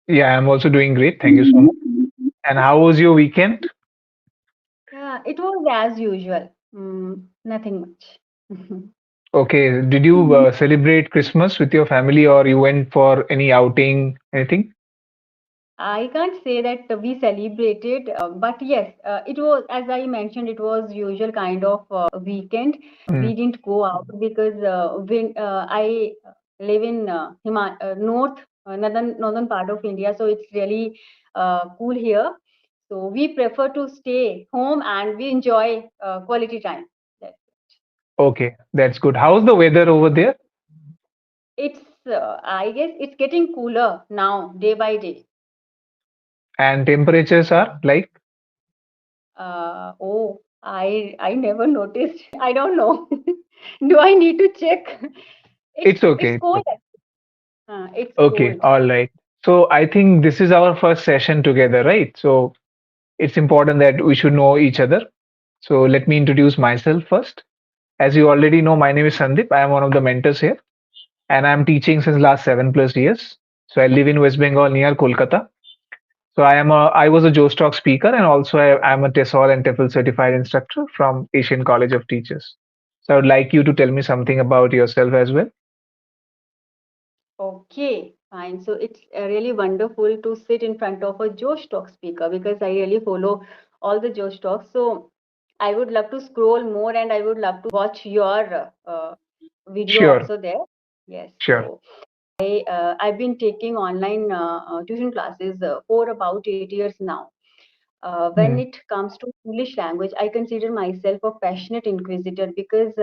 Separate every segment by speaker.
Speaker 1: Yeah, I'm also doing great. Thank you so much. And how was your weekend?
Speaker 2: Yeah, it was as usual. Nothing much.
Speaker 1: Okay, did you celebrate Christmas with your family or you went for any outing, anything?
Speaker 2: I can't say that we celebrated, but yes, it was, as I mentioned, it was usual kind of weekend.
Speaker 1: Mm,
Speaker 2: We didn't go out because I live in northern part of India, so it's really cool here. So we prefer to stay home and we enjoy quality time. That's
Speaker 1: okay, that's good. How's the weather over there?
Speaker 2: It's, I guess, it's getting cooler now, day by day.
Speaker 1: And temperatures are like?
Speaker 2: Oh, I never noticed. I don't know. Do I need to check?
Speaker 1: It's
Speaker 2: It's
Speaker 1: okay. It's
Speaker 2: cold.
Speaker 1: okay.
Speaker 2: It's
Speaker 1: Okay,
Speaker 2: cold.
Speaker 1: all right. So I think this is our first session together, right? So it's important that we should know each other. So let me introduce myself first. As you already know, my name is Sandip. I am one of the mentors here, and I'm teaching since last 7+ years. So I live in West Bengal near Kolkata. So I was a Jostock speaker, and also I'm a TESOL and TEFL certified instructor from Asian College of Teachers. So I would like you to tell me something about yourself as well.
Speaker 2: Okay, fine. So it's really wonderful to sit in front of a Josh Talk speaker because I really follow all the Josh Talks. So I would love to scroll more and I would love to watch your video
Speaker 1: Sure,
Speaker 2: also there. Yes.
Speaker 1: sure.
Speaker 2: So I've been taking online tuition classes for about 8 years now. When
Speaker 1: Hmm,
Speaker 2: it comes to English language, I consider myself a passionate inquisitor because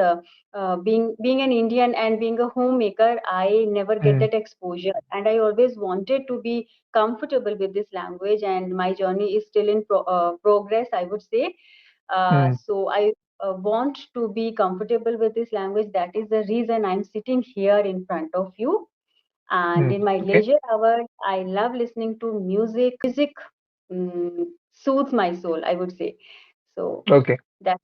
Speaker 2: being an Indian and being a homemaker, I never get
Speaker 1: hmm,
Speaker 2: that exposure, and I always wanted to be comfortable with this language. And my journey is still in progress, I would say.
Speaker 1: hmm,
Speaker 2: So I want to be comfortable with this language. That is the reason I'm sitting here in front of you. And
Speaker 1: hmm.
Speaker 2: in my
Speaker 1: Okay,
Speaker 2: leisure hours, I love listening to music. Music soothes my soul, I would say. So
Speaker 1: okay,
Speaker 2: that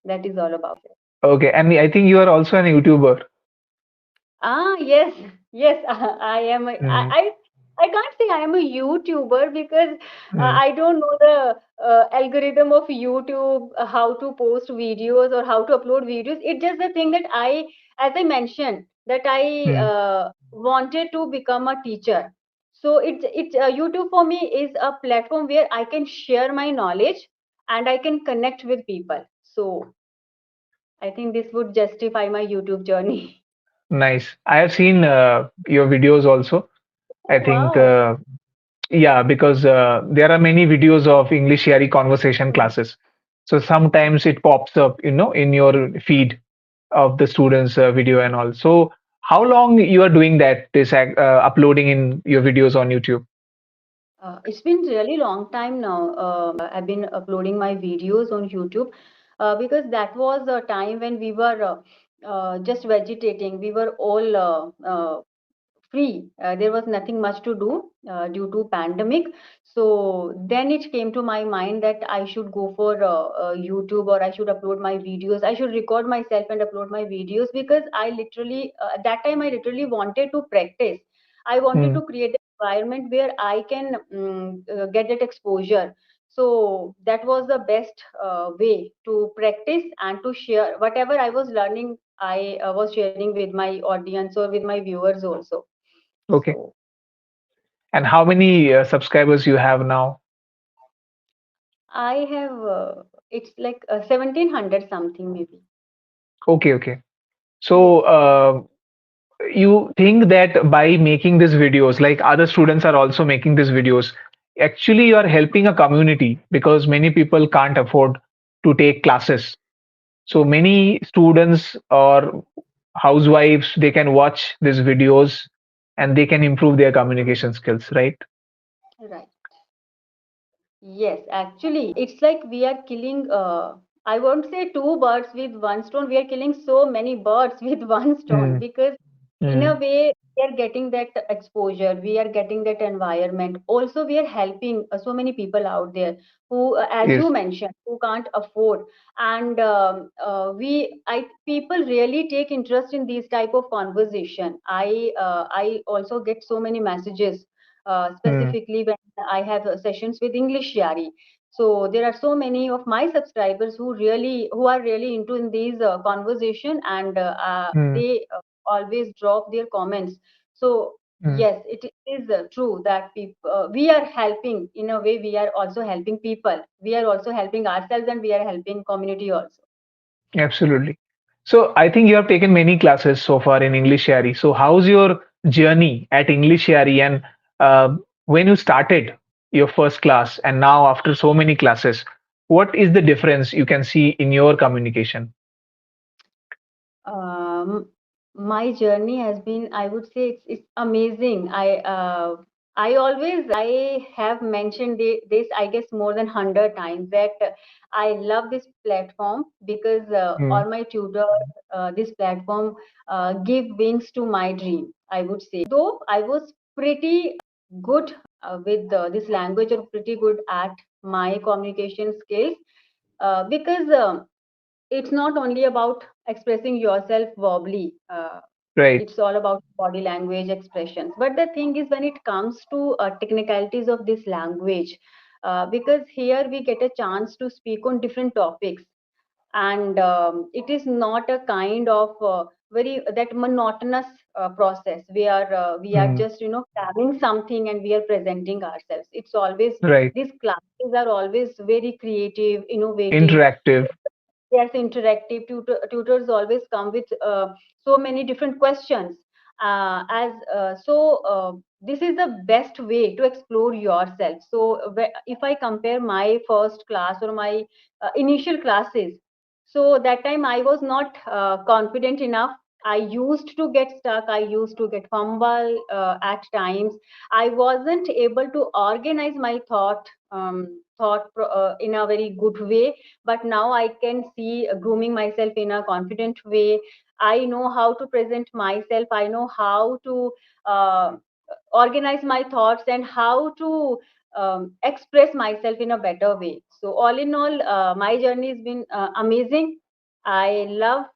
Speaker 2: that is all about it.
Speaker 1: okay. And I think you are also an YouTuber.
Speaker 2: Yes, yes, I am.
Speaker 1: Hmm,
Speaker 2: I can't say I am a YouTuber because
Speaker 1: hmm,
Speaker 2: I don't know the algorithm of YouTube, how to post videos or how to upload videos. It's just the thing that as I mentioned, that I
Speaker 1: hmm.
Speaker 2: wanted to become a teacher. So it's YouTube for me is a platform where I can share my knowledge and I can connect with people. So I think this would justify my YouTube journey.
Speaker 1: Nice. I have seen your videos also. I
Speaker 2: Oh,
Speaker 1: think
Speaker 2: wow.
Speaker 1: yeah, because there are many videos of EnglishYaari conversation classes. So sometimes it pops up, in your feed of the students' video and all. So how long you are doing that, uploading in your videos on YouTube?
Speaker 2: It's been really long time now. I've been uploading my videos on YouTube because that was a time when we were just vegetating. We were all free. There was nothing much to do due to pandemic. So then it came to my mind that I should go for YouTube or I should upload my videos. I should record myself and upload my videos because I literally at that time I literally wanted to practice. I wanted
Speaker 1: Hmm,
Speaker 2: to create an environment where I can get that exposure. So that was the best way to practice and to share whatever I was learning. I was sharing with my audience or with my viewers also.
Speaker 1: okay.
Speaker 2: So
Speaker 1: And how many subscribers you have now?
Speaker 2: I have it's like 1700 something maybe.
Speaker 1: Okay, okay.
Speaker 2: Yes.
Speaker 1: So you think that by making these videos, like other students are also making these videos, actually you are helping a community because many people can't afford to take classes. So many students or housewives, they can watch these videos and they can improve their communication skills, right?
Speaker 2: Right. Yes, actually, it's like we are killing, I won't say two birds with one stone. We are killing so many birds with one stone
Speaker 1: Mm,
Speaker 2: because, in a
Speaker 1: mm,
Speaker 2: way, we are getting that exposure, we are getting that environment. Also, we are helping so many people out there who, as
Speaker 1: yes.
Speaker 2: you mentioned, who can't afford. And people really take interest in these type of conversation. I also get so many messages
Speaker 1: Hmm.
Speaker 2: specifically when I have sessions with EnglishYaari. So there are so many of my subscribers who are really into in these conversation, and
Speaker 1: Hmm.
Speaker 2: they always drop their comments. So
Speaker 1: Hmm.
Speaker 2: yes, it is true that we are helping in a way. We are also helping people. We are also helping ourselves, and we are helping community also.
Speaker 1: Absolutely. So I think you have taken many classes so far in English Yari. So how's your journey at English Yari, and when you started your first class and now after so many classes, what is the difference you can see in your communication?
Speaker 2: Um, my journey has been, I would say, it's amazing. I have mentioned this, I guess, more than 100 times, that I love this platform because
Speaker 1: Hmm.
Speaker 2: all my tutors, this platform give wings to my dream, I would say. Though I was pretty good with this language, or pretty good at my communication skills, because it's not only about expressing yourself verbally.
Speaker 1: Right.
Speaker 2: It's all about body language expressions. But the thing is, when it comes to technicalities of this language, because here we get a chance to speak on different topics, and it is not a kind of very that monotonous process. We are
Speaker 1: Hmm.
Speaker 2: just cramming something and we are presenting ourselves. It's always,
Speaker 1: Right.
Speaker 2: these classes are always very creative, innovative.
Speaker 1: Interactive.
Speaker 2: Yes, interactive. Tutors always come with so many different questions. As so, this is the best way to explore yourself. So, if I compare my first class or my initial classes, so that time I was not confident enough. I used to get stuck. I used to get fumble at times. I wasn't able to organize my thought in a very good way, but now I can see grooming myself in a confident way. I know how to present myself. I know how to uh, organize my thoughts, and how to express myself in a better way. So all in all, my journey has been amazing. I love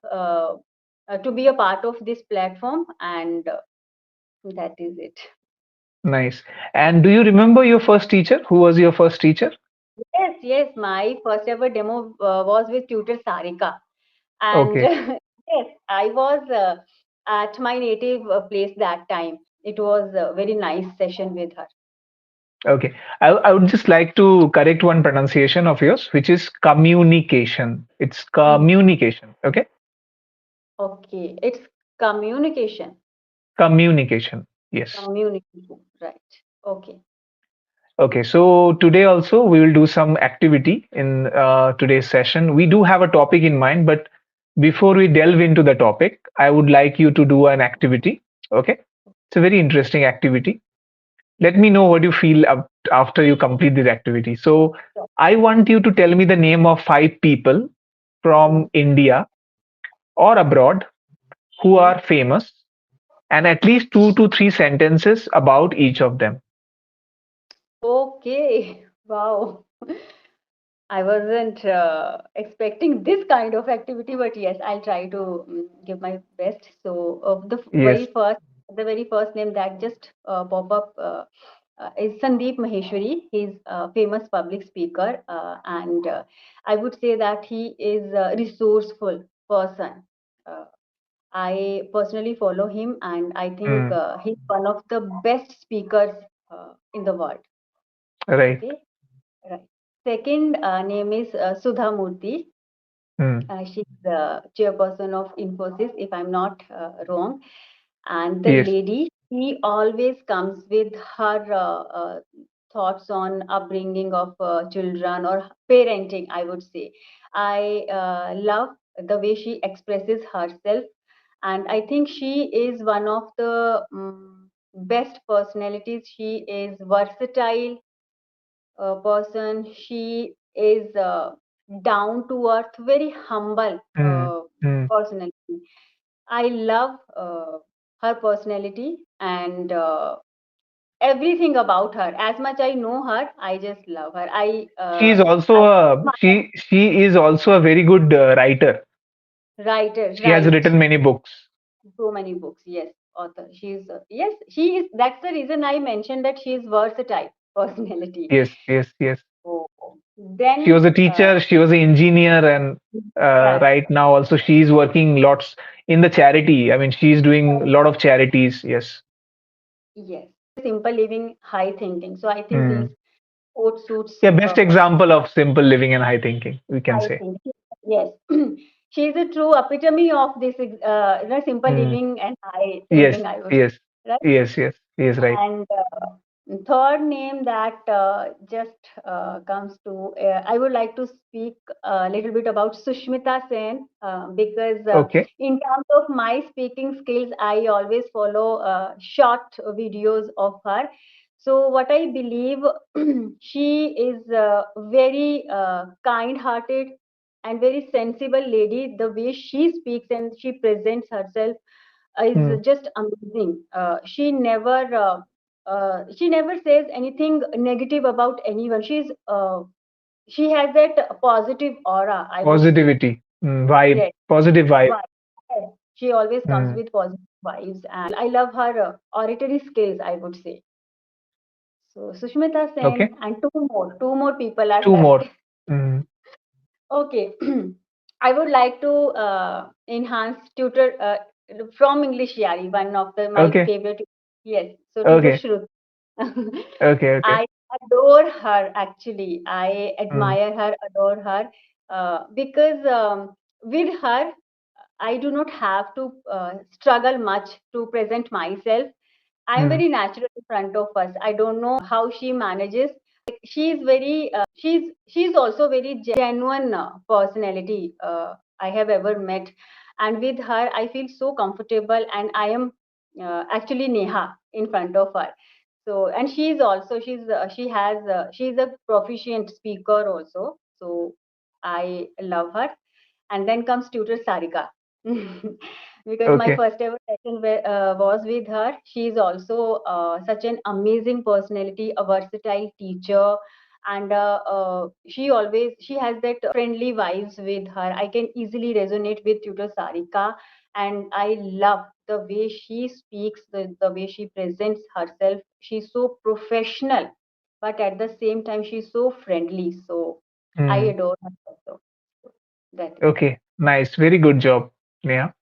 Speaker 2: to be a part of this platform, and that is it.
Speaker 1: Nice. And do you remember your first teacher? Who was your first teacher?
Speaker 2: Yes, yes. My first ever demo was with Tutor Sarika. And
Speaker 1: Okay.
Speaker 2: yes, I was at my native place that time. It was a very nice session with her.
Speaker 1: Okay. I would just like to correct one pronunciation of yours, which is communication. It's
Speaker 2: Mhm.
Speaker 1: communication. Okay.
Speaker 2: Okay, it's communication.
Speaker 1: Communication. Yes.
Speaker 2: Communication, right? Okay.
Speaker 1: Okay. So today also we will do some activity in today's session. We do have a topic in mind, but before we delve into the topic, I would like you to do an activity. Okay. It's a very interesting activity. Let me know what you feel after you complete this activity. So
Speaker 2: So,
Speaker 1: I want you to tell me the name of five people from
Speaker 2: mhm,
Speaker 1: India or abroad who
Speaker 2: mhm.
Speaker 1: are famous, and at least two to three sentences about each of them.
Speaker 2: Okay. Wow. I wasn't expecting this kind of activity, but yes, I'll try to give my best. So,
Speaker 1: Yes.
Speaker 2: the very first name that just pop up is Sandeep Maheshwari. He's a famous public speaker, and I would say that he is a resourceful person. Uh, I personally follow him, and I think
Speaker 1: Hmm.
Speaker 2: he's one of the best speakers in the world.
Speaker 1: Right.
Speaker 2: Okay, right. Second name is Sudha Murthy.
Speaker 1: Hmm.
Speaker 2: She's the chairperson of Infosys, if I'm not wrong. And the
Speaker 1: Yes.
Speaker 2: lady, she always comes with her thoughts on upbringing of children, or parenting, I would say. I love the way she expresses herself, and I think she is one of the best personalities. She is versatile person. She is down to earth, very humble
Speaker 1: Hmm. Hmm.
Speaker 2: personality. I love her personality, and everything about her. As much I know her, I just love her.
Speaker 1: She is also
Speaker 2: I
Speaker 1: a she is also a very good writer.
Speaker 2: writer,
Speaker 1: She has
Speaker 2: right?
Speaker 1: written many books.
Speaker 2: So many books. Yes. author. She's yes, she is. That's the reason I mentioned that she is versatile personality.
Speaker 1: Yes, yes, yes.
Speaker 2: So
Speaker 1: She was
Speaker 2: then,
Speaker 1: a teacher, she was an engineer, and
Speaker 2: yes,
Speaker 1: right now also she's working lots in the charity. I mean, she's doing a lot of charities. Yes.
Speaker 2: yes, simple living, high thinking. So I think these
Speaker 1: Hmm.
Speaker 2: quote suits
Speaker 1: Yeah, best
Speaker 2: her.
Speaker 1: example of simple living and high thinking, we can
Speaker 2: I
Speaker 1: say.
Speaker 2: think yes, she is a true epitome of this, simple
Speaker 1: Hmm.
Speaker 2: living and high
Speaker 1: Yes,
Speaker 2: thinking. I would
Speaker 1: yes,
Speaker 2: say, right?
Speaker 1: yes, yes, yes, right.
Speaker 2: And third name that just comes to, I would like to speak a little bit about Sushmita Sen because
Speaker 1: Okay.
Speaker 2: in terms of my speaking skills, I always follow short videos of her. So what I believe, she is very kind-hearted and very sensible lady. The way she speaks and she presents herself is
Speaker 1: Hmm.
Speaker 2: just amazing. She never says anything negative about anyone. She has that positive aura, I would say.
Speaker 1: Positivity, vibe,
Speaker 2: Yes,
Speaker 1: positive vibe.
Speaker 2: right. Yes. She always comes
Speaker 1: Hmm.
Speaker 2: with positive vibes, and I love her oratory skills, I would say. So Sushmita
Speaker 1: Okay.
Speaker 2: Sen and two more people are
Speaker 1: Two
Speaker 2: left.
Speaker 1: more. Hmm.
Speaker 2: Okay, I would like to enhance tutor from EnglishYaari, one of my
Speaker 1: Okay.
Speaker 2: favorite. Yes, so tutor
Speaker 1: Okay.
Speaker 2: Shruti.
Speaker 1: Okay. Okay.
Speaker 2: I adore her actually. I
Speaker 1: Hmm.
Speaker 2: admire her, adore her because with her, I do not have to struggle much to present myself. I am
Speaker 1: Hmm.
Speaker 2: very natural in front of us. I don't know how she manages. She is very, she's also very genuine personality I have ever met, and with her I feel so comfortable, and I am actually Neha in front of her. So, and she's also she's a proficient speaker also. So I love her. And then comes tutor Sarika. Because my
Speaker 1: Okay.
Speaker 2: first ever session was with her. She is also such an amazing personality, a versatile teacher, and she has that friendly vibes with her. I can easily resonate with tutor Sarika, and I love the way she speaks, the way she presents herself. She's so professional, but at the same time she's so friendly. So I
Speaker 1: Hmm.
Speaker 2: adore her also. That is.
Speaker 1: Okay. Nice. Very good job, Neha.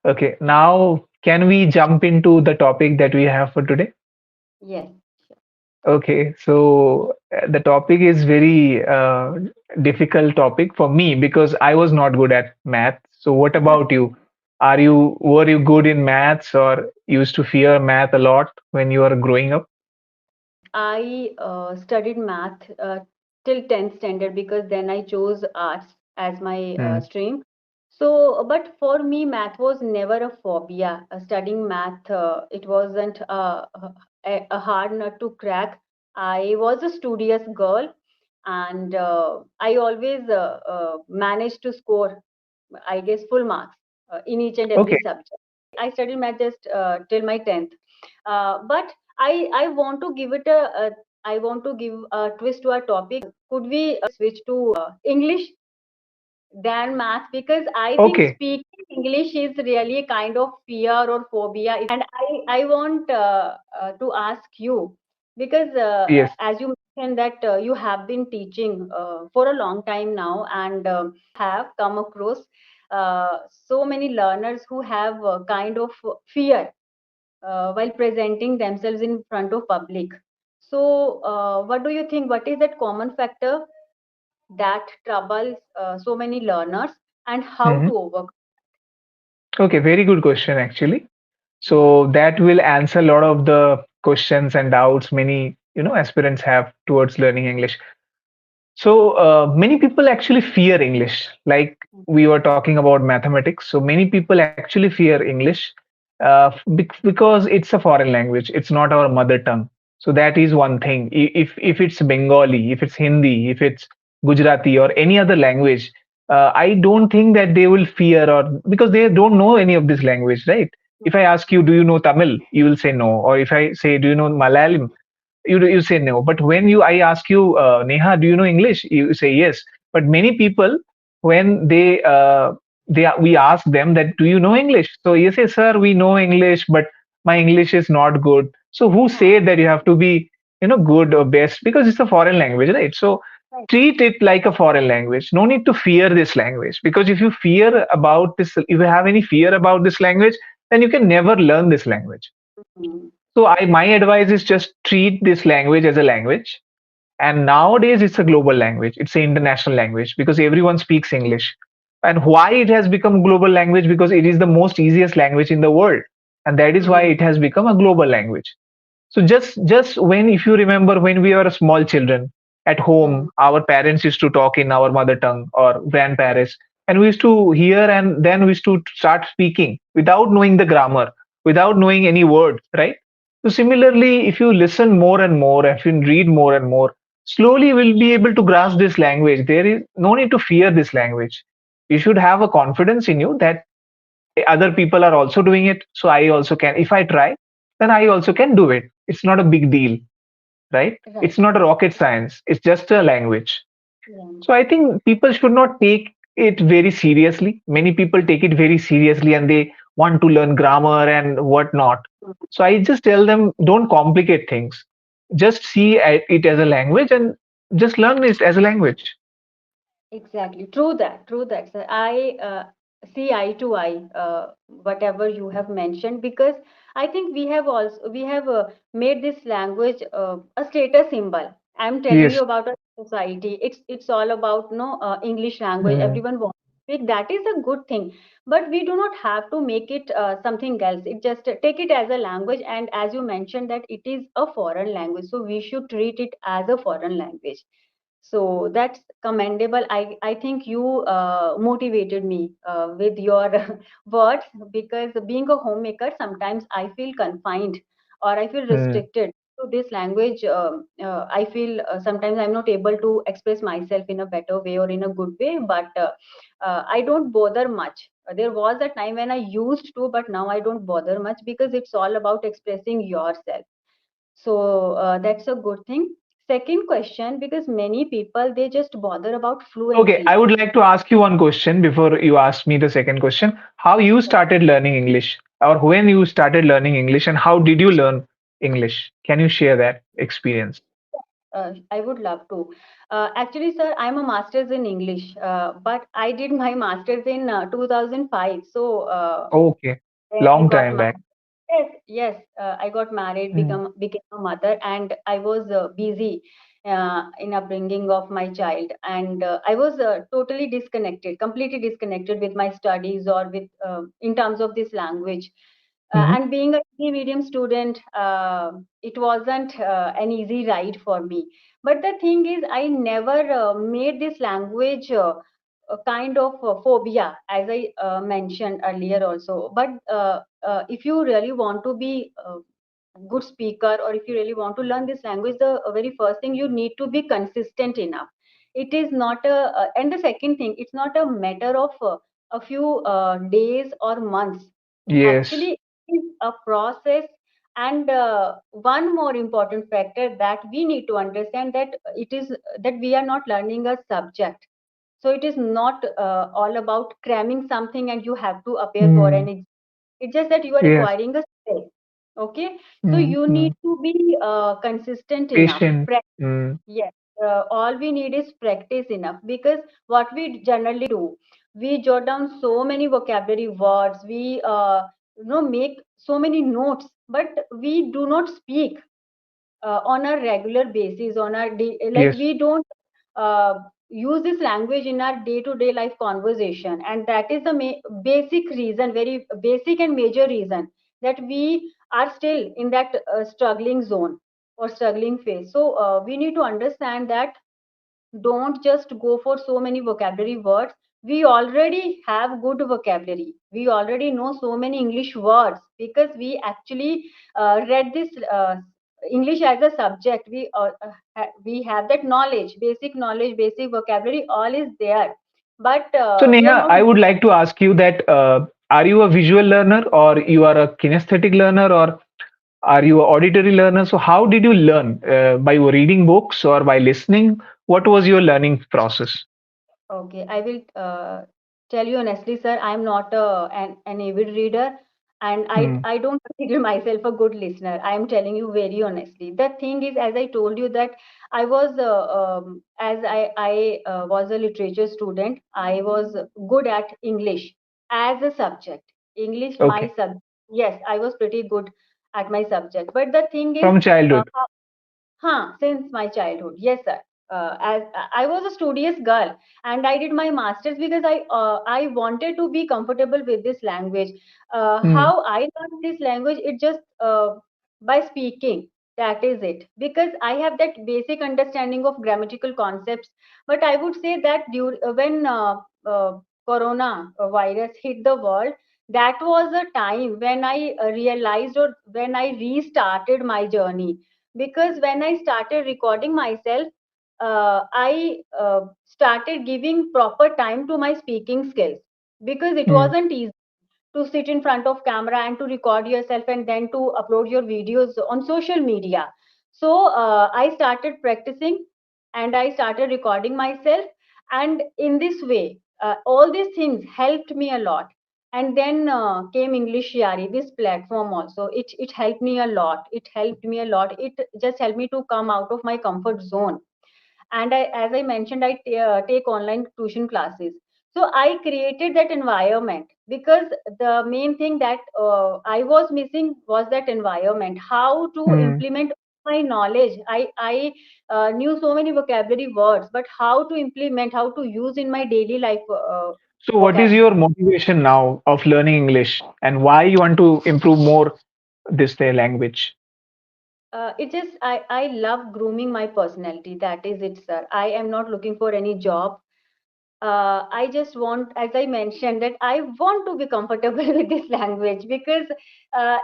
Speaker 1: Okay. Now, can we jump into the topic that we have for today?
Speaker 2: Yes.
Speaker 1: Okay, so the topic is very difficult topic for me because I was not good at math. So what about you? Were you good in maths or used to fear math a lot when you were growing up?
Speaker 2: I studied math till 10th standard because then I chose arts as my
Speaker 1: Hmm.
Speaker 2: stream. So, but for me, math was never a phobia. Studying math, it wasn't a hard nut to crack. I was a studious girl, and I always managed to score, I guess, full marks in each and every
Speaker 1: Okay,
Speaker 2: subject. I studied math just till my 10th. But I want to give it a I want to give a twist to our topic. Could we switch to English than math? Because I think
Speaker 1: okay,
Speaker 2: speaking English is really a kind of fear or phobia. And I want to ask you because
Speaker 1: yes.
Speaker 2: as you mentioned that you have been teaching for a long time now, and have come across so many learners who have kind of fear while presenting themselves in front of public. So, what do you think? What is that common factor that troubles so many learners, and how
Speaker 1: Hmm.
Speaker 2: to overcome?
Speaker 1: Okay, very good question actually.
Speaker 2: Mhm.
Speaker 1: So that will answer a lot of the questions and doubts many aspirants have towards learning English. So many people actually fear English. Like we were talking about mathematics. So many people actually fear English because it's a foreign language. It's not our mother tongue. So that is one thing. If it's Bengali, if it's Hindi, if it's Gujarati or any other language, I don't think that they will fear or because they don't know any of this language, right? If I ask you, do you know Tamil? You will say no. Or if I say, do you know Malayalam? You say no. But when you I ask you, Neha, do you know English? You say yes. But many people, when we ask them that, do you know English? So you say, sir, we know English, but my English is not good. So who
Speaker 2: huh,
Speaker 1: said that you have to be, good or best? Because it's a foreign language, right? So
Speaker 2: right.
Speaker 1: treat it like a foreign language. No need to fear this language, because if you fear about this, if you have any fear about this language, then you can never learn this language.
Speaker 2: Mhm.
Speaker 1: So my advice is just treat this language as a language. And nowadays it's a global language, it's an international language, because everyone speaks English. And why it has become global language? Because it is the most easiest language in the world, and that is why
Speaker 2: Mhm.
Speaker 1: it has become a global language. So just when, if you remember, when we were small children at home,
Speaker 2: Mhm.
Speaker 1: our parents used to talk in our mother tongue, or grandparents, and we used to hear, and then we used to start speaking without knowing the grammar, without knowing any word, right? So similarly, if you listen more and more, if you read more and more, slowly we'll be able to grasp this language. There is no need to fear this language. You should have a confidence in you that other people are also doing it, so I also can. If I try, then I also can do it. It's not a big deal, right?
Speaker 2: Right.
Speaker 1: It's not a rocket science, it's just a language.
Speaker 2: Yeah.
Speaker 1: So I think people should not take it very seriously. Many people take it very seriously, and they want to learn grammar and whatnot. So I just tell them, don't complicate things, just see it as a language, and just learn it as a language.
Speaker 2: Exactly. True that. True that. So I see eye to eye whatever you have mentioned, because I think we have made this language a status symbol. I'm telling
Speaker 1: Yes.
Speaker 2: you about a society. It's all about no English language.
Speaker 1: Mm,
Speaker 2: Everyone wants to speak. That is a good thing, but we do not have to make it something else. It just take it as a language, and as you mentioned that it is a foreign language, so we should treat it as a foreign language. So that's commendable. I think you motivated me with your words, because being a homemaker, sometimes I feel confined or I feel
Speaker 1: mm.
Speaker 2: restricted to this language. I feel sometimes I'm not able to express myself in a better way or in a good way, but I don't bother much. There was a time when I used to, but now I don't bother much, because it's all about expressing yourself. So that's a good thing. Second question, because many people they just bother about
Speaker 1: Okay,
Speaker 2: fluency.
Speaker 1: I would like to ask you one question before you ask me the second question. How you started learning English, or when you started learning English, and how did you learn English? Can you share that experience?
Speaker 2: I would love to. Actually, sir, I'm a master's in English, but I did my master's in 2005. So
Speaker 1: Okay,
Speaker 2: then I
Speaker 1: long
Speaker 2: got
Speaker 1: time
Speaker 2: married.
Speaker 1: back.
Speaker 2: Yes, yes. I got married,
Speaker 1: Mm,
Speaker 2: became a mother, and I was busy in upbringing of my child, and I was totally disconnected, completely disconnected with my studies or with in terms of this language.
Speaker 1: mhm.
Speaker 2: And being a Hindi medium student, it wasn't an easy ride for me. But the thing is, I never made this language a kind of phobia, as I mentioned earlier also. But if you really want to be a good speaker, or if you really want to learn this language, the very first thing, you need to be consistent enough. It is not a, and the second thing, it's not a matter of a few days or months.
Speaker 1: Yes,
Speaker 2: Actually, it is a process. And one more important factor that we need to understand, that it is that we are not learning a subject. So it is not all about cramming something and you have to appear for an
Speaker 1: mm,
Speaker 2: exam. It's just that you are
Speaker 1: yes,
Speaker 2: acquiring a skill. Okay. So
Speaker 1: mm,
Speaker 2: you need
Speaker 1: mm.
Speaker 2: to be consistent enough.
Speaker 1: Patient. Mm,
Speaker 2: Yes, all we need is practice enough, because what we generally do, we jot down so many vocabulary words, we make so many notes, but we do not speak on a regular basis, on our day, like
Speaker 1: yes.
Speaker 2: we don't uh, use this language in our day-to-day life conversation, and that is the basic reason, very basic and major reason, that we are still in that struggling zone or struggling phase. So we need to understand that don't just go for so many vocabulary words. We already have good vocabulary, we already know so many English words, because we actually read this English as a subject. We have that knowledge, basic knowledge, basic vocabulary, all is there, but
Speaker 1: So
Speaker 2: we are
Speaker 1: Neha,
Speaker 2: not.
Speaker 1: I would like to ask you that, are you a visual learner, or you are a kinesthetic learner, or are you a auditory learner? So how did you learn? By reading books or by listening? What was your learning process?
Speaker 2: Okay, I will tell you honestly, sir. I'm not an avid reader. And
Speaker 1: Hmm.
Speaker 2: I don't consider myself a good listener. I am telling you very honestly. The thing is, as I told you that I was as I was a literature student. I was good at English as a subject. English, my
Speaker 1: Okay.
Speaker 2: subject. Yes, I was pretty good at my subject. But the thing is,
Speaker 1: From
Speaker 2: uh,
Speaker 1: childhood.
Speaker 2: since my childhood, yes, sir. As I was a studious girl, and I did my masters because I wanted to be comfortable with this language.
Speaker 1: Hmm.
Speaker 2: How I learned this language, it just by speaking. That is it. Because I have that basic understanding of grammatical concepts. But I would say that when Corona virus hit the world, that was a time when I realized, or when I restarted my journey. Because when I started recording myself, I started giving proper time to my speaking skills, because it
Speaker 1: Hmm.
Speaker 2: wasn't easy to sit in front of camera and to record yourself and then to upload your videos on social media. So I started practicing, and I started recording myself, and in this way all these things helped me a lot. And then came EnglishYaari, this platform also. It helped me a lot. It helped me a lot. It just helped me to come out of my comfort zone. And as I mentioned, I take online tuition classes. So I created that environment, because the main thing that I was missing was that environment, how to
Speaker 1: Hmm.
Speaker 2: implement my knowledge. I knew so many vocabulary words, but how to implement, how to use in my daily life
Speaker 1: So, what is
Speaker 2: vocabulary.
Speaker 1: your motivation now of learning English, and why you want to improve more this their language?
Speaker 2: It just I love grooming my personality. That is it, sir. I am not looking for any job. I just want, as I mentioned, that I want to be comfortable with this language, because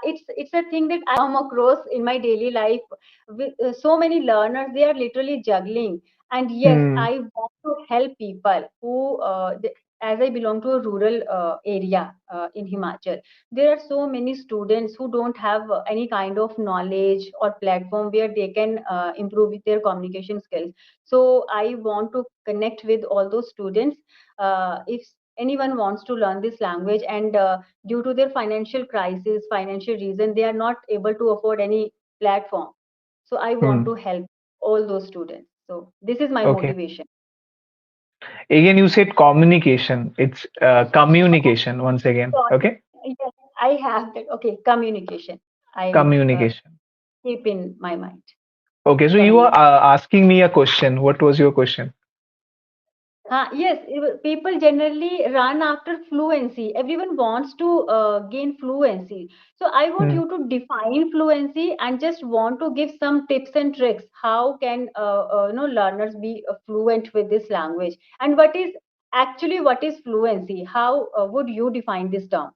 Speaker 2: it's a thing that I come across in my daily life with so many learners. They are literally juggling, and yes,
Speaker 1: Hmm.
Speaker 2: I want to help people who, as I belong to a rural area in Himachal, there are so many students who don't have any kind of knowledge or platform where they can improve their communication skills. So I want to connect with all those students. If anyone wants to learn this language, and due to their financial crisis, financial reason, they are not able to afford any platform. So I want
Speaker 1: Hmm.
Speaker 2: to help all those students. So this is my
Speaker 1: Okay.
Speaker 2: motivation.
Speaker 1: Again, you said communication. It's communication once again.
Speaker 2: So
Speaker 1: Okay.
Speaker 2: yes, I have that. Okay, communication. I will
Speaker 1: Communication.
Speaker 2: keep in my mind.
Speaker 1: Okay. So you are
Speaker 2: Communication.
Speaker 1: asking me a question. What was your question?
Speaker 2: Yes, people generally run after fluency. Everyone wants to gain fluency. So I want
Speaker 1: Hmm.
Speaker 2: you to define fluency, and just want to give some tips and tricks. How can learners be fluent with this language? And what is fluency? How would you define this term?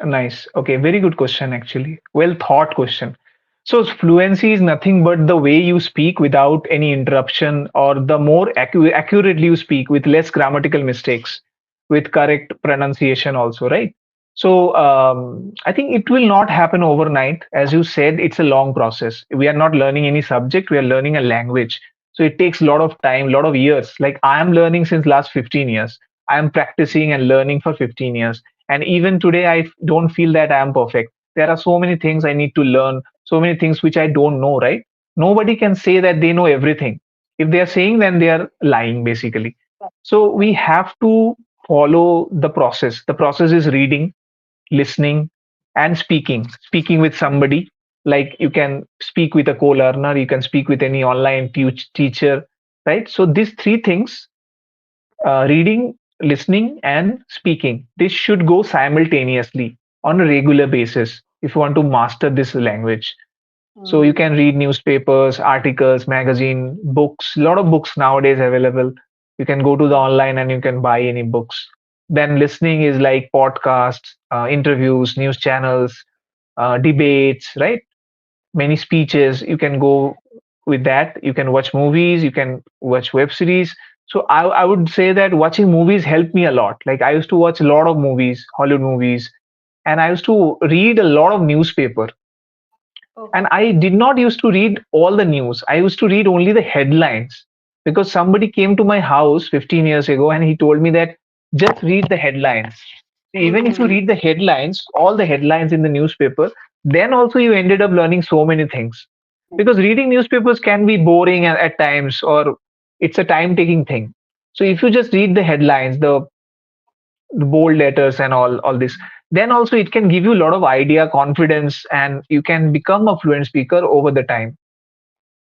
Speaker 1: Nice. Okay, very good question actually. Well thought question. So fluency is nothing but the way you speak without any interruption, or the more accurately you speak with less grammatical mistakes, with correct pronunciation also, right? So I think it will not happen overnight. As you said, it's a long process. We are not learning any subject, we are learning a language. So it takes a lot of time, a lot of years. Like I am learning since last 15 years. I am practicing and learning for 15 years, and even today I don't feel that I am perfect. There are so many things I need to learn, so many things which I don't know, right? Nobody can say that they know everything. If they are saying, then they are lying basically. So we have to follow the process. The process is reading, listening, and speaking with somebody. Like you can speak with a co-learner, you can speak with any online teacher, right? So these three things, reading, listening, and speaking. This should go simultaneously on a regular basis if you want to master this language. So you
Speaker 2: Hmm.
Speaker 1: can read newspapers, articles, magazine, books. A lot of books nowadays available. You can go to the online and you can buy any books. Then listening is like podcasts, interviews, news channels, debates, right? Many speeches. You can go with that. You can watch movies, you can watch web series. So I would say that watching movies helped me a lot. Like I used to watch a lot of movies, Hollywood movies, and I used to read a lot of newspaper. And
Speaker 2: Okay.
Speaker 1: I did not used to read all the news. I used to read only the headlines, because somebody came to my house 15 years ago and he told me that just read the headlines. Even if you
Speaker 2: Mm-hmm.
Speaker 1: read the headlines, all the headlines in the newspaper, then also you ended up learning so many things. Because reading newspapers can be boring at times, or it's a time taking thing. So if you just read the headlines, the bold letters and all this, then also it can give you a lot of idea, confidence, and you can become a fluent speaker over the time.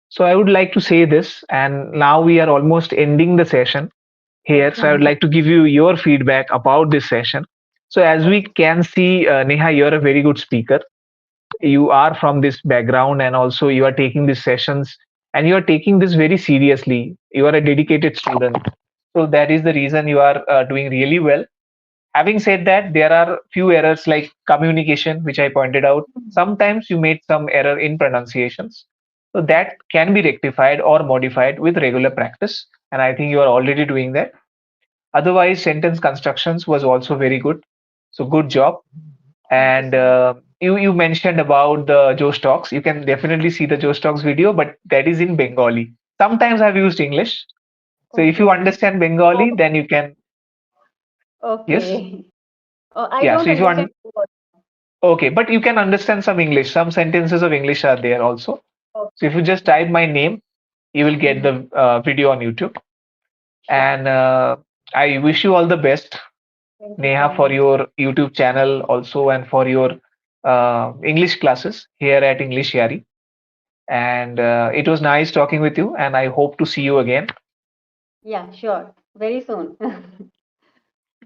Speaker 1: So I would like to say this, and now we are almost ending the session here. So I would
Speaker 2: Okay.
Speaker 1: like to give you your feedback about this session. So as we
Speaker 2: Okay.
Speaker 1: can see, Neha, you're a very good speaker. You are from this background, and also you are taking these sessions, and you are taking this very seriously. You are a dedicated student. So that is the reason you are doing really well. Having said that, there are few errors like communication, which I pointed out. Sometimes you made some error in pronunciations. So that can be rectified or modified with regular practice. And I think you are already doing that. Otherwise, sentence constructions was also very good. So good job.
Speaker 2: Thank you
Speaker 1: And
Speaker 2: so much.
Speaker 1: you mentioned about the Josh Talks. You can definitely see the Josh Talks video, but that is in Bengali. Sometimes I've used English. So if you
Speaker 2: Okay.
Speaker 1: understand
Speaker 2: Oh,
Speaker 1: Bengali, then you can, yes,
Speaker 2: okay. I
Speaker 1: yeah.
Speaker 2: don't
Speaker 1: So if you
Speaker 2: understand.
Speaker 1: want, okay, but you can understand some English. Some sentences of English are there also. So if you just type my name, you will get
Speaker 2: Mm-hmm.
Speaker 1: the video on YouTube.
Speaker 2: Sure.
Speaker 1: And I wish you all the best,
Speaker 2: Thank you so
Speaker 1: Neha, for
Speaker 2: much.
Speaker 1: your YouTube channel also, and for your English classes here at EnglishYaari. And it was nice talking with you, and I hope to see you again.
Speaker 2: Yeah, sure. Very soon.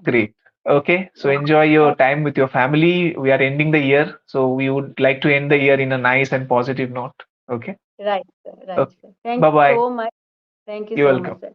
Speaker 1: Great. Okay, so
Speaker 2: Yeah.
Speaker 1: enjoy your
Speaker 2: Thank-
Speaker 1: time with your family. We are ending the year, so we would like to end the year in a nice and positive note. Okay.
Speaker 2: Right, sir. Right,
Speaker 1: Okay.
Speaker 2: sir. Thank
Speaker 1: Bye
Speaker 2: you
Speaker 1: bye.
Speaker 2: so much. Thank you
Speaker 1: You're
Speaker 2: so much,
Speaker 1: welcome.
Speaker 2: sir.